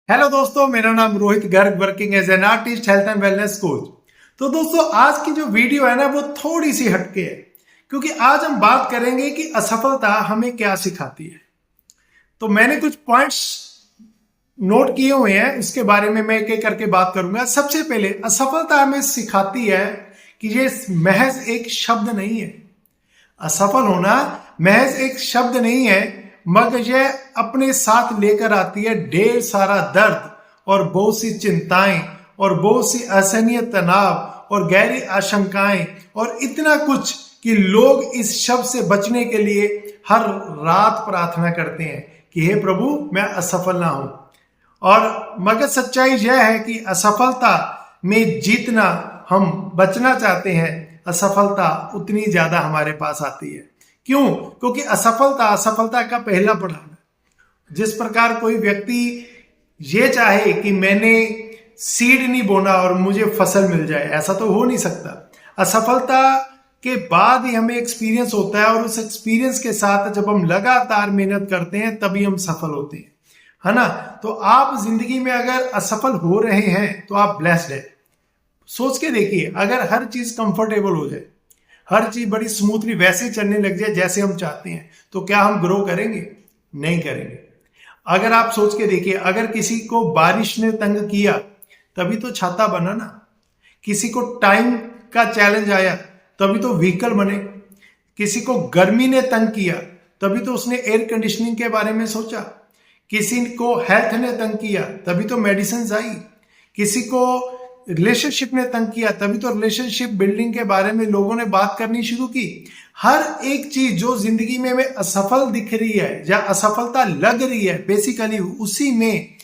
Hello दोस्तों, मेरा नाम Rohit Garg, working as an artist, health and wellness coach. तो दोस्तों, आज की जो वीडियो है ना वो थोड़ी सी हटके है, क्योंकि आज हम बात करेंगे कि असफलता हमें क्या सिखाती है। तो मैंने कुछ पॉइंट्स नोट किए हुए हैं, उसके बारे में मैं एक एक करके बात करूंगा। सबसे पहले, असफलता हमें सिखाती है कि ये महज एक शब्द नहीं है। असफल होना महज एक शब्द नहीं है, मगर यह अपने साथ लेकर आती है ढेर सारा दर्द और बहुत सी चिंताएं और बहुत सी असहनीय तनाव और गहरी आशंकाएं और इतना कुछ कि लोग इस शब्द से बचने के लिए हर रात प्रार्थना करते हैं कि हे प्रभु, मैं असफल ना हूं। और मगर सच्चाई यह है कि असफलता में जीतना हम बचना चाहते हैं, असफलता उतनी ज्यादा हमारे पास आती है। क्यों? क्योंकि असफलता का पहला पड़ाव है। जिस प्रकार कोई व्यक्ति ये चाहे कि मैंने सीड नहीं बोना और मुझे फसल मिल जाए, ऐसा तो हो नहीं सकता। असफलता के बाद ही हमें एक्सपीरियंस होता है, और उस एक्सपीरियंस के साथ जब हम लगातार मेहनत करते हैं तभी हम सफल होते हैं, है ना। तो आप जिंदगी में अगर असफल हो रहे हैं तो आप ब्लेस्ड है। सोच के देखिए, अगर हर चीज कंफर्टेबल हो जाए, हर चीज बड़ी स्मूथली वैसे चलने लग जाए जैसे हम चाहते हैं, तो क्या हम ग्रो करेंगे? नहीं करेंगे। अगर आप सोच के देखिए, अगर किसी को बारिश ने तंग किया तभी तो छाता बना ना। किसी को टाइम का चैलेंज आया तभी तो व्हीकल बने। किसी को गर्मी ने तंग किया तभी तो उसने एयर कंडीशनिंग के बारे में सोचा। किसी को हेल्थ ने तंग किया तभी तो मेडिसिन आई। किसी को रिलेशनशिप ने तंग किया तभी तो रिलेशनशिप बिल्डिंग के बारे में लोगों ने बात करनी शुरू की। हर एक चीज जो जिंदगी में हमें असफल दिख रही है या असफलता लग रही है, बेसिकली उसी में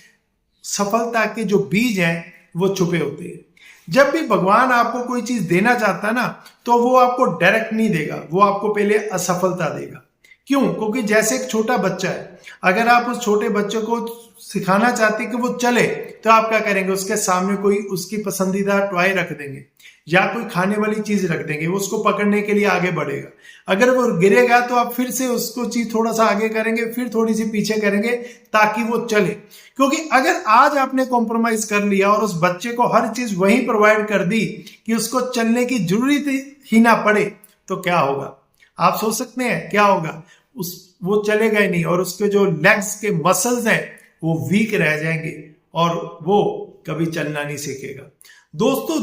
सफलता के जो बीज हैं वो छुपे होते हैं। जब भी भगवान आपको कोई चीज देना चाहता है ना, तो वो आपको डायरेक्ट नहीं देगा, वो आपको पहले असफलता देगा। क्यों? क्योंकि जैसे एक छोटा बच्चा है, अगर आप उस छोटे बच्चे को सिखाना चाहते हैं कि वो चले, तो आप क्या करेंगे? उसके सामने कोई उसकी पसंदीदा टॉय रख देंगे या कोई खाने वाली चीज रख देंगे, वो उसको पकड़ने के लिए आगे बढ़ेगा। अगर वो गिरेगा तो आप फिर से उसको चीज थोड़ा सा आगे करेंगे, फिर थोड़ी सी पीछे करेंगे ताकि वो चले। क्योंकि अगर आज आपने कॉम्प्रोमाइज कर लिया और उस बच्चे को हर चीज वही प्रोवाइड कर दी कि उसको चलने की जरूरत ही ना पड़े, तो क्या होगा? आप सोच सकते हैं क्या होगा? वो चलेगा ही नहीं, और उसके जो लेग्स के मसल्स हैं वो वीक रह जाएंगे और वो कभी चलना नहीं सीखेगा। दोस्तों,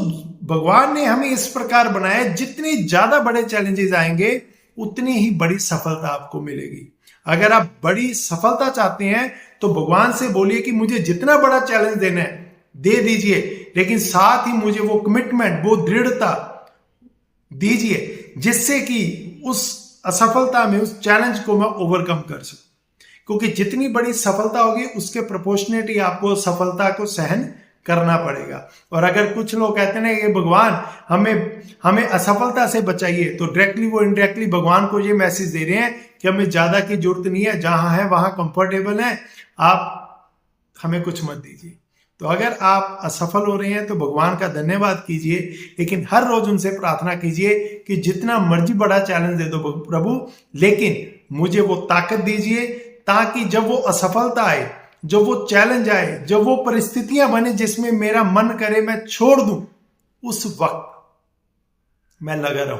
भगवान ने हमें इस प्रकार बनाया, जितने ज्यादा बड़े चैलेंजेस आएंगे उतनी ही बड़ी सफलता आपको मिलेगी। अगर आप बड़ी सफलता चाहते हैं तो भगवान से बोलिए कि मुझे जितना बड़ा चैलेंज देना है दे दीजिए, लेकिन साथ ही मुझे वो कमिटमेंट, वो दृढ़ता दीजिए जिससे कि उस असफलता में, उस चैलेंज को मैं ओवरकम कर सकूं। क्योंकि जितनी बड़ी सफलता होगी उसके प्रोपोर्शनेट ही आपको सफलता को सहन करना पड़ेगा। और अगर कुछ लोग कहते हैं कि भगवान हमें असफलता से बचाइए, तो डायरेक्टली वो इनडायरेक्टली भगवान को ये मैसेज दे रहे हैं कि हमें ज्यादा की जरूरत नहीं है, जहां है वहां कंफर्टेबल है, आप हमें कुछ मत दीजिए। तो अगर आप असफल हो रहे हैं तो भगवान का धन्यवाद कीजिए, लेकिन हर रोज उनसे प्रार्थना कीजिए कि जितना मर्जी बड़ा चैलेंज दे दो प्रभु, लेकिन मुझे वो ताकत दीजिए ताकि जब वो असफलता आए, जब वो चैलेंज आए, जब वो परिस्थितियां बने जिसमें मेरा मन करे मैं छोड़ दूं, उस वक्त मैं लगा रहूं,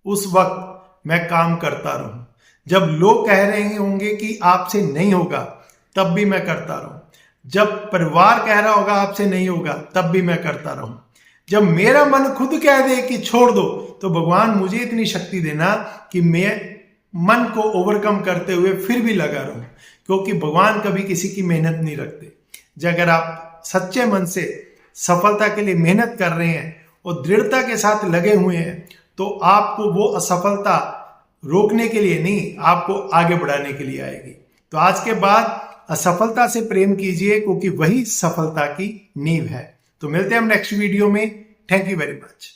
उस वक्त मैं काम करता रहूं। जब लोग कह रहे होंगे कि आपसे नहीं होगा, तब भी मैं करता रहूं। जब परिवार कह रहा होगा आपसे नहीं होगा, तब भी मैं करता रहूं। जब मेरा मन खुद कह दे कि छोड़ दो, तो भगवान मुझे इतनी शक्ति देना कि मैं मन को ओवरकम करते हुए फिर भी लगा रहूं। क्योंकि भगवान कभी किसी की मेहनत नहीं रखते। जब अगर आप सच्चे मन से सफलता के लिए मेहनत कर रहे हैं और दृढ़ता के साथ लगे हुए हैं, तो आपको वो असफलता रोकने के लिए नहीं, आपको आगे बढ़ाने के लिए आएगी। तो आज के बाद असफलता से प्रेम कीजिए, क्योंकि वही सफलता की नींव है। तो मिलते हैं हम नेक्स्ट वीडियो में। Thank you very much.